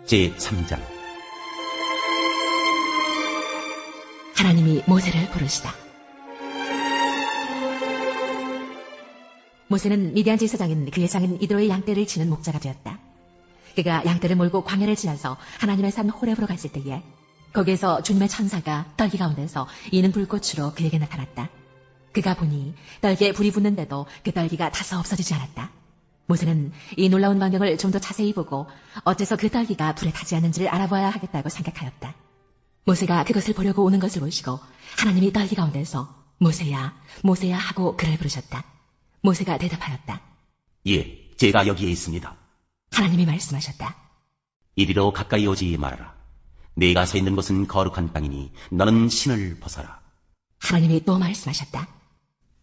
제3장. 하나님이 모세를 부르시다. 모세는 미디안 제사장인 그의 장인 이드로의 양떼를 치는 목자가 되었다. 그가 양떼를 몰고 광야를 지나서 하나님의 산 호렙으로 갔을 때에 거기에서 주님의 천사가 떨기 가운데서 이는 불꽃으로 그에게 나타났다. 그가 보니 떨기에 불이 붙는데도 그 떨기가 타서 없어지지 않았다. 모세는 이 놀라운 광경을 좀 더 자세히 보고 어째서 그 떨기가 불에 타지 않는지를 알아봐야 하겠다고 생각하였다. 모세가 그것을 보려고 오는 것을 보시고 하나님이 떨기 가운데서 모세야, 모세야 하고 그를 부르셨다. 모세가 대답하였다. 예, 제가 여기에 있습니다. 하나님이 말씀하셨다. 이리로 가까이 오지 말아라. 네가 서 있는 곳은 거룩한 땅이니 너는 신을 벗어라. 하나님이 또 말씀하셨다.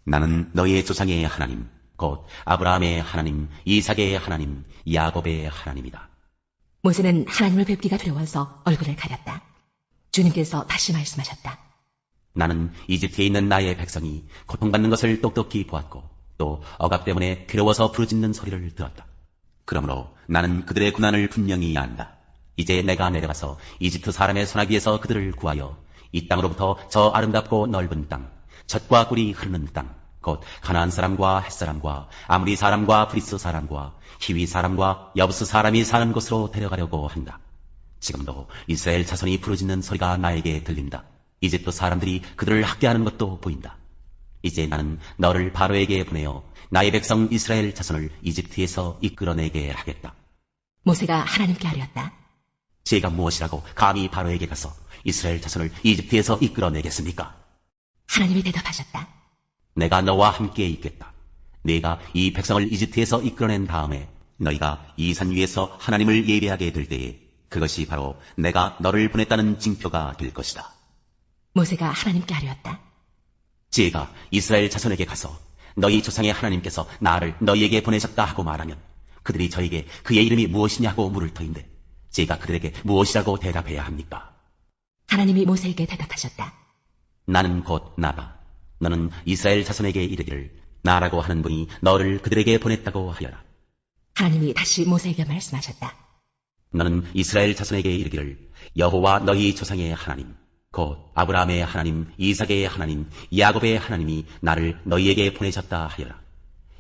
나는 너희의 조상의 하나님, 곧 아브라함의 하나님, 이삭의 하나님, 야곱의 하나님이다. 모세는 하나님을 뵙기가 두려워서 얼굴을 가렸다. 주님께서 다시 말씀하셨다. 나는 이집트에 있는 나의 백성이 고통받는 것을 똑똑히 보았고 또 억압 때문에 괴로워서 부르짖는 소리를 들었다. 그러므로 나는 그들의 고난을 분명히 안다. 이제 내가 내려가서 이집트 사람의 손아귀에서 그들을 구하여 이 땅으로부터 저 아름답고 넓은 땅, 젖과 꿀이 흐르는 땅, 곧 가나안 사람과 헷사람과 아무리 사람과 브리스 사람과 히위 사람과 여부스 사람이 사는 곳으로 데려가려고 한다. 지금도 이스라엘 자손이 부르짖는 소리가 나에게 들린다. 이집트 사람들이 그들을 학대하는 것도 보인다. 이제 나는 너를 바로에게 보내어 나의 백성 이스라엘 자손을 이집트에서 이끌어내게 하겠다. 모세가 하나님께 아뢰었다. 제가 무엇이라고 감히 바로에게 가서 이스라엘 자손을 이집트에서 이끌어내겠습니까? 하나님이 대답하셨다. 내가 너와 함께 있겠다. 네가 이 백성을 이집트에서 이끌어낸 다음에 너희가 이 산 위에서 하나님을 예배하게 될 때에 그것이 바로 내가 너를 보냈다는 징표가 될 것이다. 모세가 하나님께 아뢰었다. 제가 이스라엘 자손에게 가서 너희 조상의 하나님께서 나를 너희에게 보내셨다 하고 말하면 그들이 저에게 그의 이름이 무엇이냐고 물을 터인데 제가 그들에게 무엇이라고 대답해야 합니까? 하나님이 모세에게 대답하셨다. 나는 곧 나다. 너는 이스라엘 자손에게 이르기를 나라고 하는 분이 너를 그들에게 보냈다고 하여라. 하나님이 다시 모세에게 말씀하셨다. 너는 이스라엘 자손에게 이르기를 여호와 너희 조상의 하나님 곧 아브라함의 하나님, 이삭의 하나님, 야곱의 하나님이 나를 너희에게 보내셨다 하여라.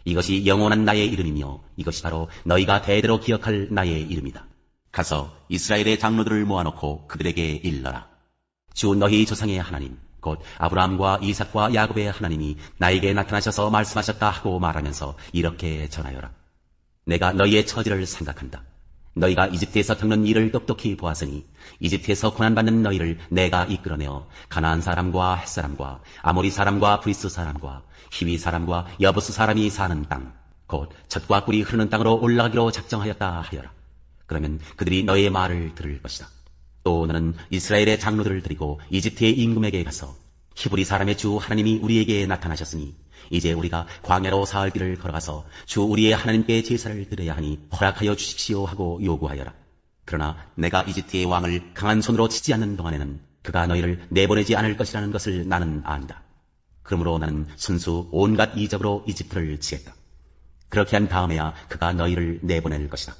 이것이 영원한 나의 이름이며 이것이 바로 너희가 대대로 기억할 나의 이름이다. 가서 이스라엘의 장로들을 모아놓고 그들에게 일러라. 주 너희 조상의 하나님, 곧 아브라함과 이삭과 야곱의 하나님이 나에게 나타나셔서 말씀하셨다 하고 말하면서 이렇게 전하여라. 내가 너희의 처지를 생각한다. 너희가 이집트에서 겪는 일을 똑똑히 보았으니 이집트에서 고난받는 너희를 내가 이끌어내어 가나안 사람과 헷사람과 아모리 사람과 브리스 사람과 히위 사람과 여부스 사람이 사는 땅, 곧 젖과 꿀이 흐르는 땅으로 올라가기로 작정하였다 하여라. 그러면 그들이 너희의 말을 들을 것이다. 또 너는 이스라엘의 장로들을 데리고 이집트의 임금에게 가서 히브리 사람의 주 하나님이 우리에게 나타나셨으니 이제 우리가 광야로 사흘 길을 걸어가서 주 우리의 하나님께 제사를 드려야 하니 허락하여 주십시오 하고 요구하여라. 그러나 내가 이집트의 왕을 강한 손으로 치지 않는 동안에는 그가 너희를 내보내지 않을 것이라는 것을 나는 안다. 그러므로 나는 순수 온갖 이적으로 이집트를 치겠다. 그렇게 한 다음에야 그가 너희를 내보낼 것이다.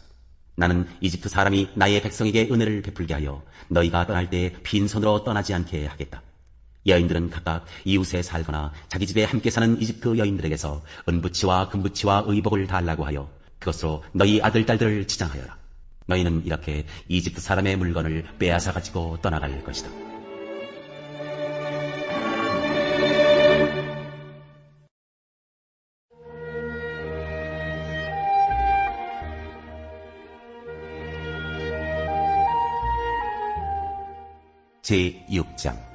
나는 이집트 사람이 나의 백성에게 은혜를 베풀게 하여 너희가 떠날 때 빈손으로 떠나지 않게 하겠다. 여인들은 각각 이웃에 살거나 자기 집에 함께 사는 이집트 여인들에게서 은부치와 금부치와 의복을 달라고 하여 그것으로 너희 아들, 딸들을 치장하여라. 너희는 이렇게 이집트 사람의 물건을 빼앗아 가지고 떠나갈 것이다. 제6장.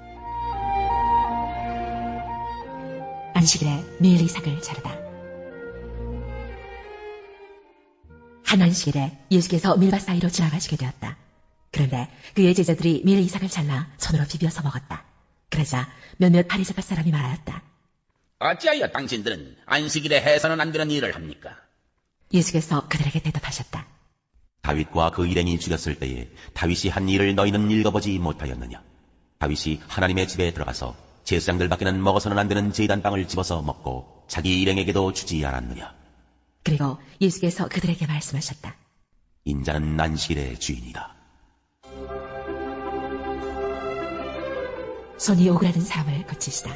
안식일에 밀 이삭을 자르다. 한 안식일에 예수께서 밀밭 사이로 지나가시게 되었다. 그런데 그의 제자들이 밀 이삭을 잘라 손으로 비벼서 먹었다. 그러자 몇몇 바리새파 사람이 말하였다. 어찌하여 당신들은 안식일에 해서는 안 되는 일을 합니까? 예수께서 그들에게 대답하셨다. 다윗과 그 일행이 죽였을 때에 다윗이 한 일을 너희는 읽어보지 못하였느냐? 다윗이 하나님의 집에 들어가서 제사장들 밖에는 먹어서는 안 되는 제단빵을 집어서 먹고 자기 일행에게도 주지 않았느냐? 그리고 예수께서 그들에게 말씀하셨다. 인자는 안식일의 주인이다. 손이 오그라든 사람을 고치시다.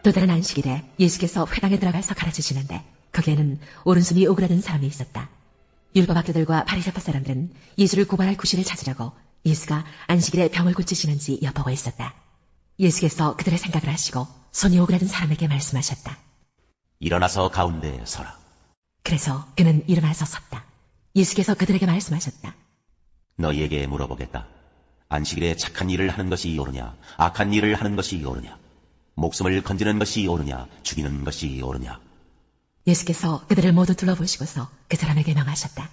또 다른 안식일에 예수께서 회당에 들어가서 가르치시는데 거기에는 오른손이 오그라든 사람이 있었다. 율법학교들과 바리새파 사람들은 예수를 고발할 구실을 찾으려고 예수가 안식일에 병을 고치시는지 엿보고 있었다. 예수께서 그들의 생각을 하시고 손이 오그라든 사람에게 말씀하셨다. 일어나서 가운데 서라. 그래서 그는 일어나서 섰다. 예수께서 그들에게 말씀하셨다. 너희에게 물어보겠다. 안식일에 착한 일을 하는 것이 옳으냐, 악한 일을 하는 것이 옳으냐, 목숨을 건지는 것이 옳으냐, 죽이는 것이 옳으냐. 예수께서 그들을 모두 둘러보시고서 그 사람에게 명하셨다.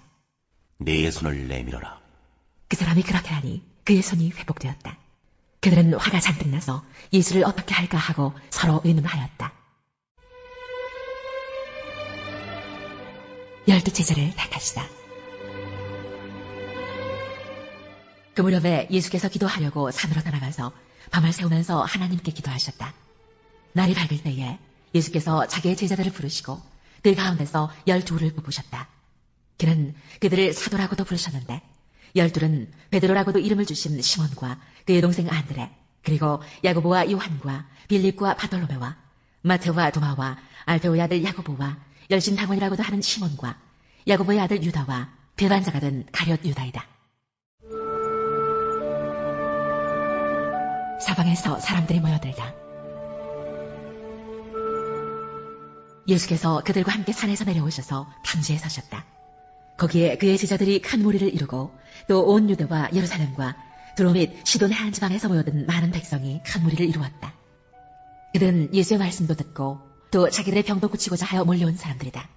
네 손을 내밀어라. 그 사람이 그렇게 하니 그의 손이 회복되었다. 그들은 화가 잔뜩 나서 예수를 어떻게 할까 하고 서로 의논하였다. 12 제자를 택하시다. 그 무렵에 예수께서 기도하려고 산으로 나아가서 밤을 새우면서 하나님께 기도하셨다. 날이 밝을 때에 예수께서 자기의 제자들을 부르시고 그 가운데서 12를 뽑으셨다. 그는 그들을 사도라고도 부르셨는데 12은 베드로라고도 이름을 주신 시몬과 그의 동생 안드레, 그리고 야고보와 요한과 빌립과 바돌로메와 마테오와 도마와 알페오의 아들 야고보와 열심당원이라고도 하는 시몬과 야고보의 아들 유다와 배반자가 된 가룟 유다이다. 사방에서 사람들이 모여들다. 예수께서 그들과 함께 산에서 내려오셔서 평지에 서셨다. 거기에 그의 제자들이 큰 무리를 이루고 또 온 유대와 예루살렘과 두로 및 시돈 해안 지방에서 모여든 많은 백성이 큰 무리를 이루었다. 그들은 예수의 말씀도 듣고 또 자기들의 병도 고치고자 하여 몰려온 사람들이다.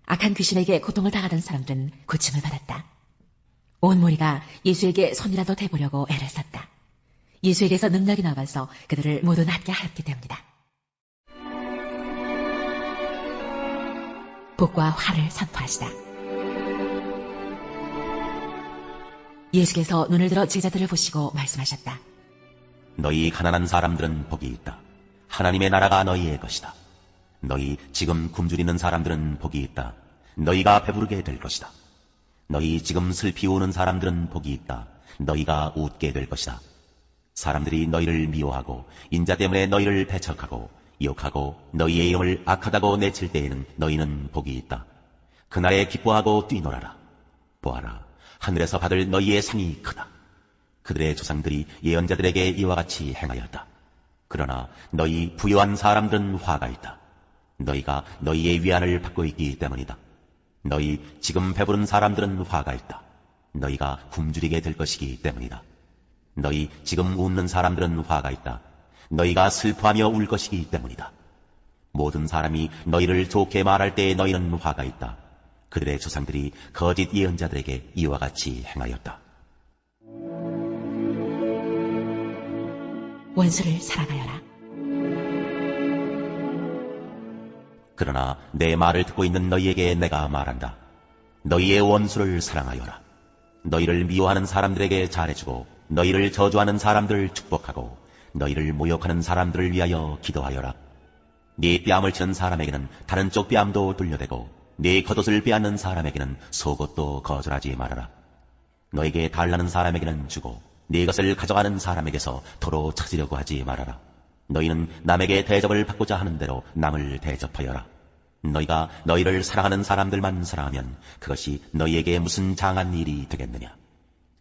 악한 귀신에게 고통을 당하던 사람들은 고침을 받았다. 온 무리가 예수에게 손이라도 대보려고 애를 썼다. 예수에게서 능력이 나와서 그들을 모두 낫게 하였기 때문이다. 복과 화를 선포하시다. 예수께서 눈을 들어 제자들을 보시고 말씀하셨다. 너희 가난한 사람들은 복이 있다. 하나님의 나라가 너희의 것이다. 너희 지금 굶주리는 사람들은 복이 있다. 너희가 배부르게 될 것이다. 너희 지금 슬피 우는 사람들은 복이 있다. 너희가 웃게 될 것이다. 사람들이 너희를 미워하고 인자 때문에 너희를 배척하고 욕하고 너희의 이름을 악하다고 내칠 때에는 너희는 복이 있다. 그날에 기뻐하고 뛰놀아라. 보아라, 하늘에서 받을 너희의 상이 크다. 그들의 조상들이 예언자들에게 이와 같이 행하였다. 그러나 너희 부유한 사람들은 화가 있다. 너희가 너희의 위안을 받고 있기 때문이다. 너희 지금 배부른 사람들은 화가 있다. 너희가 굶주리게 될 것이기 때문이다. 너희 지금 웃는 사람들은 화가 있다. 너희가 슬퍼하며 울 것이기 때문이다. 모든 사람이 너희를 좋게 말할 때에 너희는 화가 있다. 그들의 조상들이 거짓 예언자들에게 이와 같이 행하였다. 원수를 사랑하여라. 그러나 내 말을 듣고 있는 너희에게 내가 말한다. 너희의 원수를 사랑하여라. 너희를 미워하는 사람들에게 잘해주고 너희를 저주하는 사람들을 축복하고 너희를 모욕하는 사람들을 위하여 기도하여라. 네 뺨을 치는 사람에게는 다른 쪽 뺨도 돌려대고 네 겉옷을 빼앗는 사람에게는 속옷도 거절하지 말아라. 너에게 달라는 사람에게는 주고 네 것을 가져가는 사람에게서 도로 찾으려고 하지 말아라. 너희는 남에게 대접을 받고자 하는 대로 남을 대접하여라. 너희가 너희를 사랑하는 사람들만 사랑하면 그것이 너희에게 무슨 장한 일이 되겠느냐.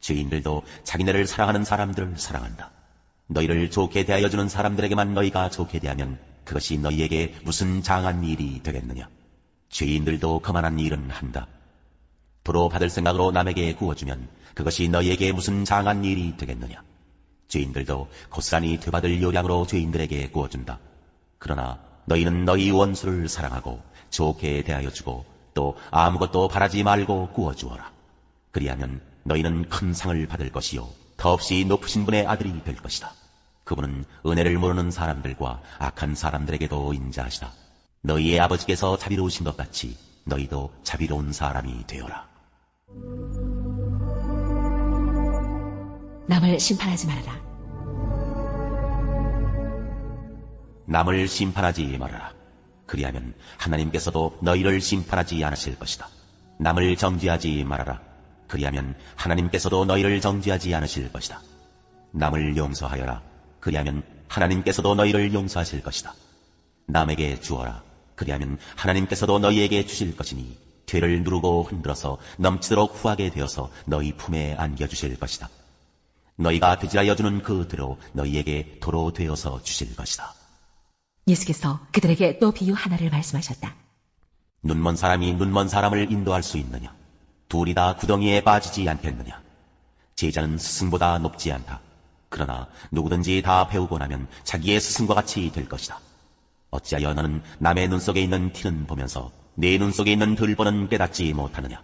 죄인들도 자기네를 사랑하는 사람들을 사랑한다. 너희를 좋게 대하여주는 사람들에게만 너희가 좋게 대하면 그것이 너희에게 무슨 장한 일이 되겠느냐. 죄인들도 그만한 일은 한다. 도로 받을 생각으로 남에게 구워주면 그것이 너희에게 무슨 장한 일이 되겠느냐. 죄인들도 고스란히 되받을 요량으로 죄인들에게 구워준다. 그러나 너희는 너희 원수를 사랑하고 좋게 대하여주고 또 아무것도 바라지 말고 구워주어라. 그리하면 너희는 큰 상을 받을 것이요 더없이 높으신 분의 아들이 될 것이다. 그분은 은혜를 모르는 사람들과 악한 사람들에게도 인자하시다. 너희의 아버지께서 자비로우신 것 같이 너희도 자비로운 사람이 되어라. 남을 심판하지 말아라. 남을 심판하지 말아라. 그리하면 하나님께서도 너희를 심판하지 않으실 것이다. 남을 정죄하지 말아라. 그리하면 하나님께서도 너희를 정죄하지 않으실 것이다. 남을 용서하여라. 그리하면 하나님께서도 너희를 용서하실 것이다. 남에게 주어라. 그리하면 하나님께서도 너희에게 주실 것이니 되를 누르고 흔들어서 넘치도록 후하게 되어서 너희 품에 안겨주실 것이다. 너희가 되지하여 주는 그 대로 너희에게 도로 되어서 주실 것이다. 예수께서 그들에게 또 비유 하나를 말씀하셨다. 눈먼 사람이 눈먼 사람을 인도할 수 있느냐? 둘이 다 구덩이에 빠지지 않겠느냐? 제자는 스승보다 높지 않다. 그러나 누구든지 다 배우고 나면 자기의 스승과 같이 될 것이다. 어찌하여 너는 남의 눈 속에 있는 티는 보면서 내 눈 속에 있는 들보는 깨닫지 못하느냐?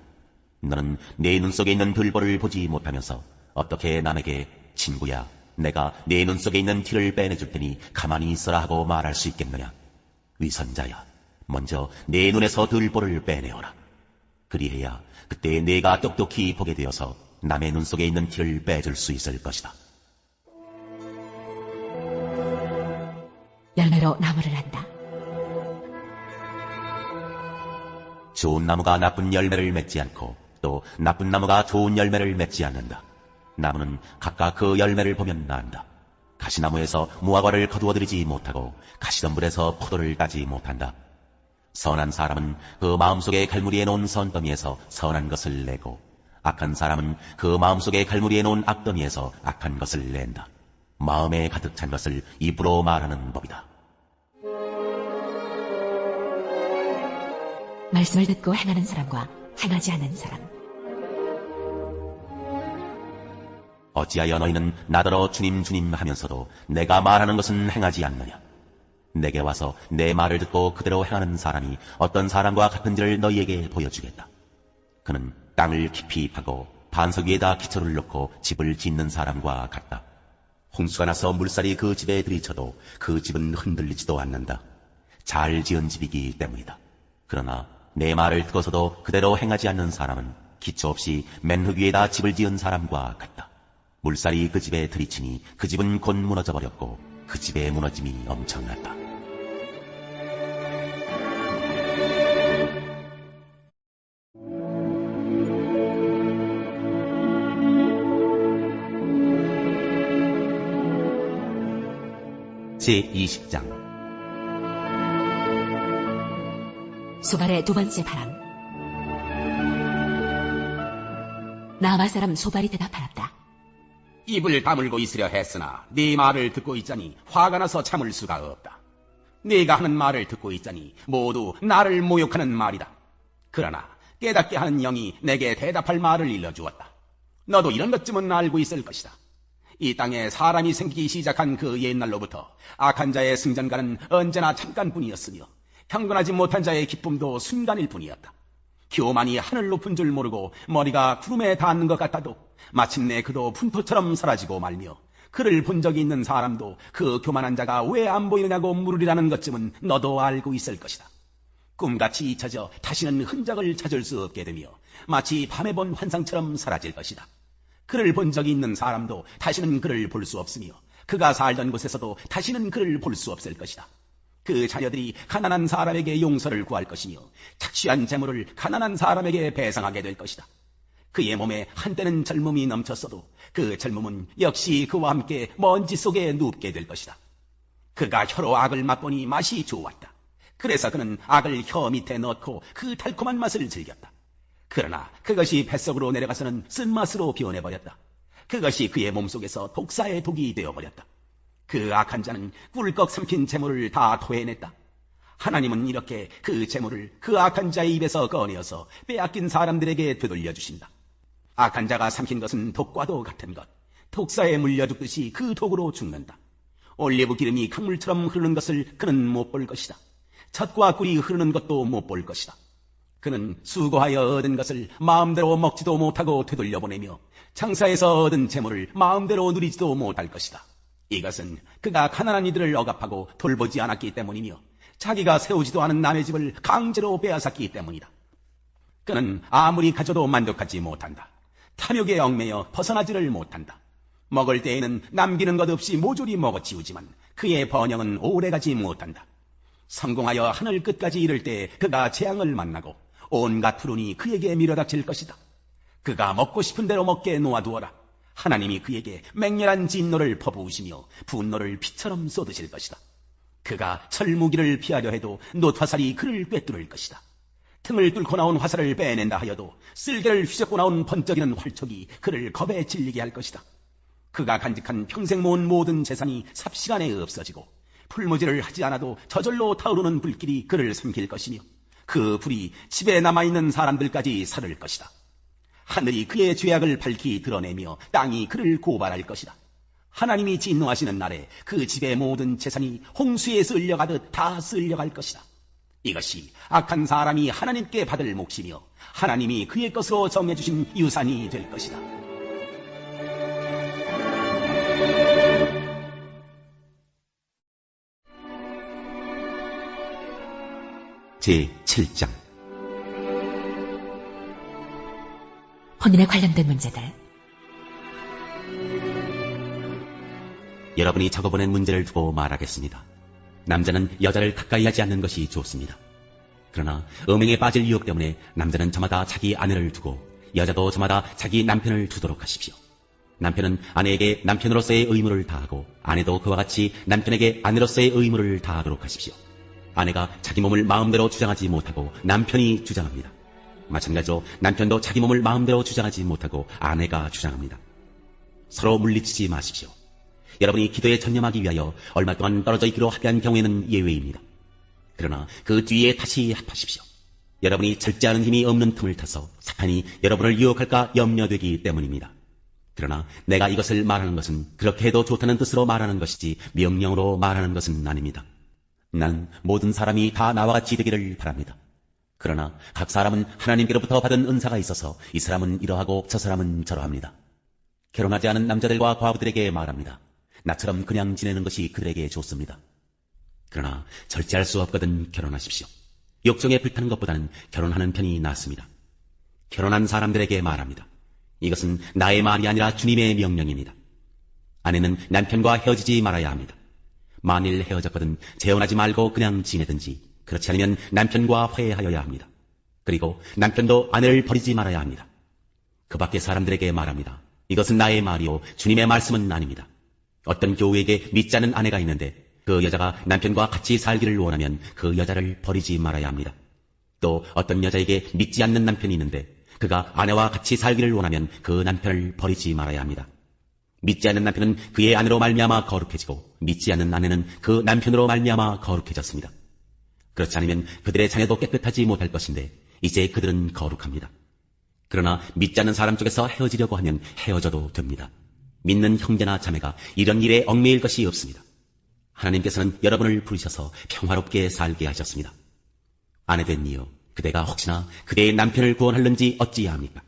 너는 내 눈 속에 있는 들보를 보지 못하면서 어떻게 남에게 친구야, 내가 내 눈 속에 있는 티를 빼내줄 테니 가만히 있어라 하고 말할 수 있겠느냐? 위선자야, 먼저 내 눈에서 들보를 빼내어라. 그리해야 그때 내가 똑똑히 보게 되어서 남의 눈 속에 있는 티를 빼줄 수 있을 것이다. 열매로 나무를 안다. 좋은 나무가 나쁜 열매를 맺지 않고 또 나쁜 나무가 좋은 열매를 맺지 않는다. 나무는 각각 그 열매를 보면 안다. 가시나무에서 무화과를 거두어들이지 못하고 가시덤불에서 포도를 따지 못한다. 선한 사람은 그 마음속에 갈무리해 놓은 선더미에서 선한 것을 내고 악한 사람은 그 마음속에 갈무리해 놓은 악더미에서 악한 것을 낸다. 마음에 가득 찬 것을 입으로 말하는 법이다. 말씀을 듣고 행하는 사람과 행하지 않는 사람. 어찌하여 너희는 나더러 주님 주님 하면서도 내가 말하는 것은 행하지 않느냐? 내게 와서 내 말을 듣고 그대로 행하는 사람이 어떤 사람과 같은지를 너희에게 보여주겠다. 그는 땅을 깊이 파고 반석 위에다 기초를 놓고 집을 짓는 사람과 같다. 홍수가 나서 물살이 그 집에 들이쳐도 그 집은 흔들리지도 않는다. 잘 지은 집이기 때문이다. 그러나 내 말을 듣고서도 그대로 행하지 않는 사람은 기초 없이 맨흙 위에다 집을 지은 사람과 같다. 물살이 그 집에 들이치니 그 집은 곧 무너져 버렸고 그 집의 무너짐이 엄청났다. 제20장 소발의 두 번째 바람. 나아마 사람 소발이 대답하였다. 입을 다물고 있으려 했으나 네 말을 듣고 있자니 화가 나서 참을 수가 없다. 네가 하는 말을 듣고 있자니 모두 나를 모욕하는 말이다. 그러나 깨닫게 하는 영이 내게 대답할 말을 일러주었다. 너도 이런 것쯤은 알고 있을 것이다. 이 땅에 사람이 생기기 시작한 그 옛날로부터 악한 자의 승전가는 언제나 잠깐뿐이었으며 경건하지 못한 자의 기쁨도 순간일 뿐이었다. 교만이 하늘 높은 줄 모르고 머리가 구름에 닿는 것 같아도 마침내 그도 분토처럼 사라지고 말며 그를 본 적이 있는 사람도 그 교만한 자가 왜 안 보이느냐고 물으리라는 것쯤은 너도 알고 있을 것이다. 꿈같이 잊혀져 다시는 흔적을 찾을 수 없게 되며 마치 밤에 본 환상처럼 사라질 것이다. 그를 본 적이 있는 사람도 다시는 그를 볼 수 없으며 그가 살던 곳에서도 다시는 그를 볼 수 없을 것이다. 그 자녀들이 가난한 사람에게 용서를 구할 것이며 착취한 재물을 가난한 사람에게 배상하게 될 것이다. 그의 몸에 한때는 젊음이 넘쳤어도 그 젊음은 역시 그와 함께 먼지 속에 눕게 될 것이다. 그가 혀로 악을 맛보니 맛이 좋았다. 그래서 그는 악을 혀 밑에 넣고 그 달콤한 맛을 즐겼다. 그러나 그것이 뱃속으로 내려가서는 쓴맛으로 변해버렸다. 그것이 그의 몸속에서 독사의 독이 되어버렸다. 그 악한 자는 꿀꺽 삼킨 재물을 다 토해냈다. 하나님은 이렇게 그 재물을 그 악한 자의 입에서 꺼내어서 빼앗긴 사람들에게 되돌려주신다. 악한 자가 삼킨 것은 독과도 같은 것, 독사에 물려 죽듯이 그 독으로 죽는다. 올리브 기름이 강물처럼 흐르는 것을 그는 못 볼 것이다. 젖과 꿀이 흐르는 것도 못 볼 것이다. 그는 수고하여 얻은 것을 마음대로 먹지도 못하고 되돌려보내며 장사에서 얻은 재물을 마음대로 누리지도 못할 것이다. 이것은 그가 가난한 이들을 억압하고 돌보지 않았기 때문이며 자기가 세우지도 않은 남의 집을 강제로 빼앗았기 때문이다. 그는 아무리 가져도 만족하지 못한다. 탐욕에 얽매여 벗어나지를 못한다. 먹을 때에는 남기는 것 없이 모조리 먹어치우지만 그의 번영은 오래가지 못한다. 성공하여 하늘 끝까지 이를 때 그가 재앙을 만나고 온갖 불운이 그에게 밀어닥칠 것이다. 그가 먹고 싶은 대로 먹게 놓아두어라. 하나님이 그에게 맹렬한 진노를 퍼부으시며 분노를 피처럼 쏟으실 것이다. 그가 철무기를 피하려 해도 놋화살이 그를 꿰뚫을 것이다. 틈을 뚫고 나온 화살을 빼낸다 하여도 쓸개를 휘젓고 나온 번쩍이는 활촉이 그를 겁에 질리게 할 것이다. 그가 간직한 평생 모은 모든 재산이 삽시간에 없어지고 풀무지를 하지 않아도 저절로 타오르는 불길이 그를 삼킬 것이며 그 불이 집에 남아있는 사람들까지 사를 것이다. 하늘이 그의 죄악을 밝히 드러내며 땅이 그를 고발할 것이다. 하나님이 진노하시는 날에 그 집의 모든 재산이 홍수에 쓸려가듯 다 쓸려갈 것이다. 이것이 악한 사람이 하나님께 받을 몫이며 하나님이 그의 것으로 정해주신 유산이 될 것이다. 제7장 혼인에 관련된 문제들. 여러분이 적어보낸 문제를 두고 말하겠습니다. 남자는 여자를 가까이 하지 않는 것이 좋습니다. 그러나 음행에 빠질 유혹 때문에 남자는 저마다 자기 아내를 두고 여자도 저마다 자기 남편을 두도록 하십시오. 남편은 아내에게 남편으로서의 의무를 다하고 아내도 그와 같이 남편에게 아내로서의 의무를 다하도록 하십시오. 아내가 자기 몸을 마음대로 주장하지 못하고 남편이 주장합니다. 마찬가지로 남편도 자기 몸을 마음대로 주장하지 못하고 아내가 주장합니다. 서로 물리치지 마십시오. 여러분이 기도에 전념하기 위하여 얼마 동안 떨어져 있기로 합의한 경우에는 예외입니다. 그러나 그 뒤에 다시 합하십시오. 여러분이 절제하는 힘이 없는 틈을 타서 사탄이 여러분을 유혹할까 염려되기 때문입니다. 그러나 내가 이것을 말하는 것은 그렇게 해도 좋다는 뜻으로 말하는 것이지 명령으로 말하는 것은 아닙니다. 나는 모든 사람이 다 나와 같이 되기를 바랍니다. 그러나 각 사람은 하나님께로부터 받은 은사가 있어서 이 사람은 이러하고 저 사람은 저러합니다. 결혼하지 않은 남자들과 과부들에게 말합니다. 나처럼 그냥 지내는 것이 그들에게 좋습니다. 그러나 절제할 수 없거든 결혼하십시오. 욕정에 불타는 것보다는 결혼하는 편이 낫습니다. 결혼한 사람들에게 말합니다. 이것은 나의 말이 아니라 주님의 명령입니다. 아내는 남편과 헤어지지 말아야 합니다. 만일 헤어졌거든 재혼하지 말고 그냥 지내든지 그렇지 않으면 남편과 화해하여야 합니다. 그리고 남편도 아내를 버리지 말아야 합니다. 그 밖의 사람들에게 말합니다. 이것은 나의 말이요 주님의 말씀은 아닙니다. 어떤 교우에게 믿지 않는 아내가 있는데 그 여자가 남편과 같이 살기를 원하면 그 여자를 버리지 말아야 합니다. 또 어떤 여자에게 믿지 않는 남편이 있는데 그가 아내와 같이 살기를 원하면 그 남편을 버리지 말아야 합니다. 믿지 않는 남편은 그의 아내로 말미암아 거룩해지고 믿지 않는 아내는 그 남편으로 말미암아 거룩해졌습니다. 그렇지 않으면 그들의 자녀도 깨끗하지 못할 것인데 이제 그들은 거룩합니다. 그러나 믿지 않는 사람 쪽에서 헤어지려고 하면 헤어져도 됩니다. 믿는 형제나 자매가 이런 일에 얽매일 것이 없습니다. 하나님께서는 여러분을 부르셔서 평화롭게 살게 하셨습니다. 아내된 이여 그대가 혹시나 그대의 남편을 구원할는지 어찌합니까?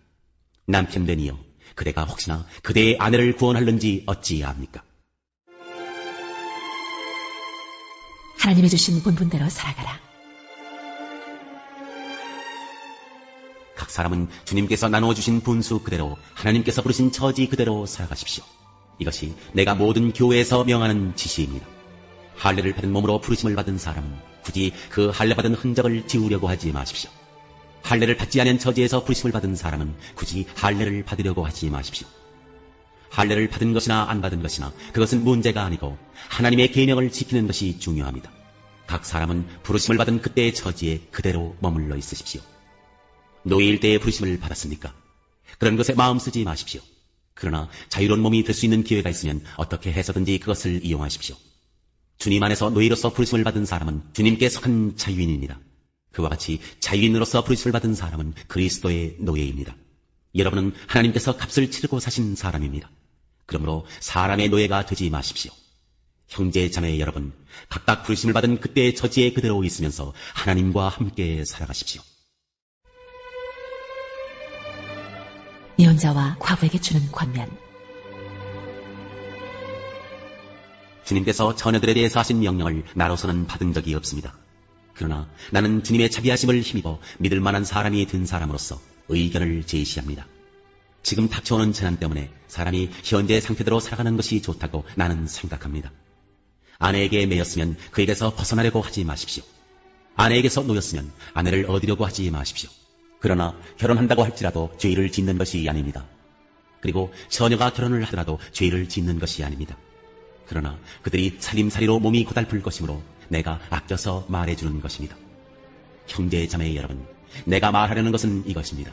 남편된 이여 그대가 혹시나 그대의 아내를 구원할는지 어찌합니까? 하나님이 주신 본분대로 살아가라. 각 사람은 주님께서 나누어주신 분수 그대로 하나님께서 부르신 처지 그대로 살아가십시오. 이것이 내가 모든 교회에서 명하는 지시입니다. 할례를 받은 몸으로 부르심을 받은 사람은 굳이 그 할례 받은 흔적을 지우려고 하지 마십시오. 할례를 받지 않은 처지에서 부르심을 받은 사람은 굳이 할례를 받으려고 하지 마십시오. 할례를 받은 것이나 안 받은 것이나 그것은 문제가 아니고 하나님의 계명을 지키는 것이 중요합니다. 각 사람은 부르심을 받은 그때의 처지에 그대로 머물러 있으십시오. 노예일 때에 부르심을 받았습니까? 그런 것에 마음 쓰지 마십시오. 그러나 자유로운 몸이 될 수 있는 기회가 있으면 어떻게 해서든지 그것을 이용하십시오. 주님 안에서 노예로서 부르심을 받은 사람은 주님께 속한 자유인입니다. 그와 같이 자유인으로서 부르심을 받은 사람은 그리스도의 노예입니다. 여러분은 하나님께서 값을 치르고 사신 사람입니다. 그러므로 사람의 노예가 되지 마십시오. 형제 자매 여러분, 각각 부르심을 받은 그때의 처지에 그대로 있으면서 하나님과 함께 살아가십시오. 이혼자와 과부에게 주는 권면. 주님께서 처녀들에 대해서 하신 명령을 나로서는 받은 적이 없습니다. 그러나 나는 주님의 자비하심을 힘입어 믿을 만한 사람이 된 사람으로서 의견을 제시합니다. 지금 닥쳐오는 재난 때문에 사람이 현재 상태대로 살아가는 것이 좋다고 나는 생각합니다. 아내에게 매였으면 그에게서 벗어나려고 하지 마십시오. 아내에게서 놓였으면 아내를 얻으려고 하지 마십시오. 그러나 결혼한다고 할지라도 죄를 짓는 것이 아닙니다. 그리고 처녀가 결혼을 하더라도 죄를 짓는 것이 아닙니다. 그러나 그들이 살림살이로 몸이 고달플 것이므로 내가 아껴서 말해주는 것입니다. 형제 자매 여러분, 내가 말하려는 것은 이것입니다.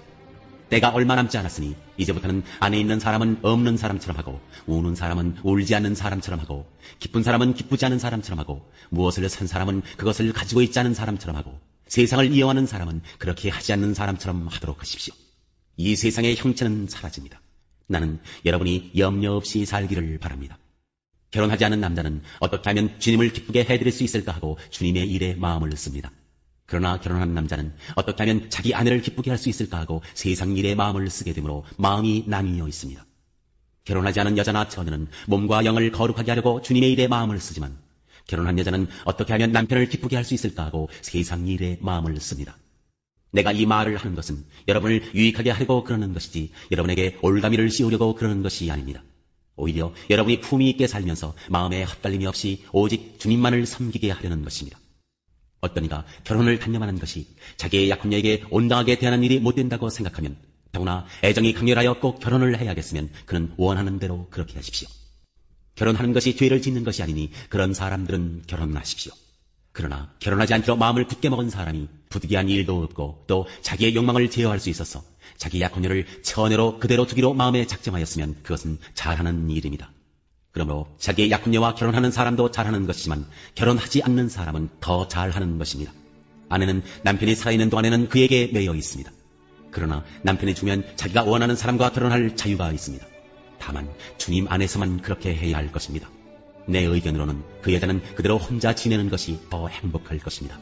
때가 얼마 남지 않았으니 이제부터는 안에 있는 사람은 없는 사람처럼 하고, 우는 사람은 울지 않는 사람처럼 하고, 기쁜 사람은 기쁘지 않은 사람처럼 하고, 무엇을 산 사람은 그것을 가지고 있지 않은 사람처럼 하고, 세상을 이용하는 사람은 그렇게 하지 않는 사람처럼 하도록 하십시오. 이 세상의 형체는 사라집니다. 나는 여러분이 염려 없이 살기를 바랍니다. 결혼하지 않은 남자는 어떻게 하면 주님을 기쁘게 해드릴 수 있을까 하고 주님의 일에 마음을 씁니다. 그러나 결혼한 남자는 어떻게 하면 자기 아내를 기쁘게 할 수 있을까 하고 세상 일에 마음을 쓰게 되므로 마음이 나뉘어 있습니다. 결혼하지 않은 여자나 처녀는 몸과 영을 거룩하게 하려고 주님의 일에 마음을 쓰지만, 결혼한 여자는 어떻게 하면 남편을 기쁘게 할 수 있을까 하고 세상 일에 마음을 씁니다. 내가 이 말을 하는 것은 여러분을 유익하게 하려고 그러는 것이지 여러분에게 올가미를 씌우려고 그러는 것이 아닙니다. 오히려 여러분이 품위 있게 살면서 마음에 헛갈림이 없이 오직 주님만을 섬기게 하려는 것입니다. 어떤 이가 결혼을 단념하는 것이 자기의 약혼녀에게 온당하게 대하는 일이 못 된다고 생각하면, 더구나 애정이 강렬하여 꼭 결혼을 해야겠으면 그는 원하는 대로 그렇게 하십시오. 결혼하는 것이 죄를 짓는 것이 아니니 그런 사람들은 결혼하십시오. 그러나 결혼하지 않기로 마음을 굳게 먹은 사람이 부득이한 일도 없고 또 자기의 욕망을 제어할 수 있어서 자기 약혼녀를 처녀로 그대로 두기로 마음에 작정하였으면 그것은 잘하는 일입니다. 그러므로 자기의 약혼녀와 결혼하는 사람도 잘하는 것이지만 결혼하지 않는 사람은 더 잘하는 것입니다. 아내는 남편이 살아있는 동안에는 그에게 매여 있습니다. 그러나 남편이 죽으면 자기가 원하는 사람과 결혼할 자유가 있습니다. 다만 주님 안에서만 그렇게 해야 할 것입니다. 내 의견으로는 그 여자는 그대로 혼자 지내는 것이 더 행복할 것입니다.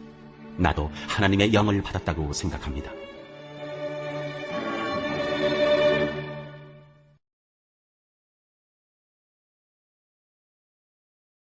나도 하나님의 영을 받았다고 생각합니다.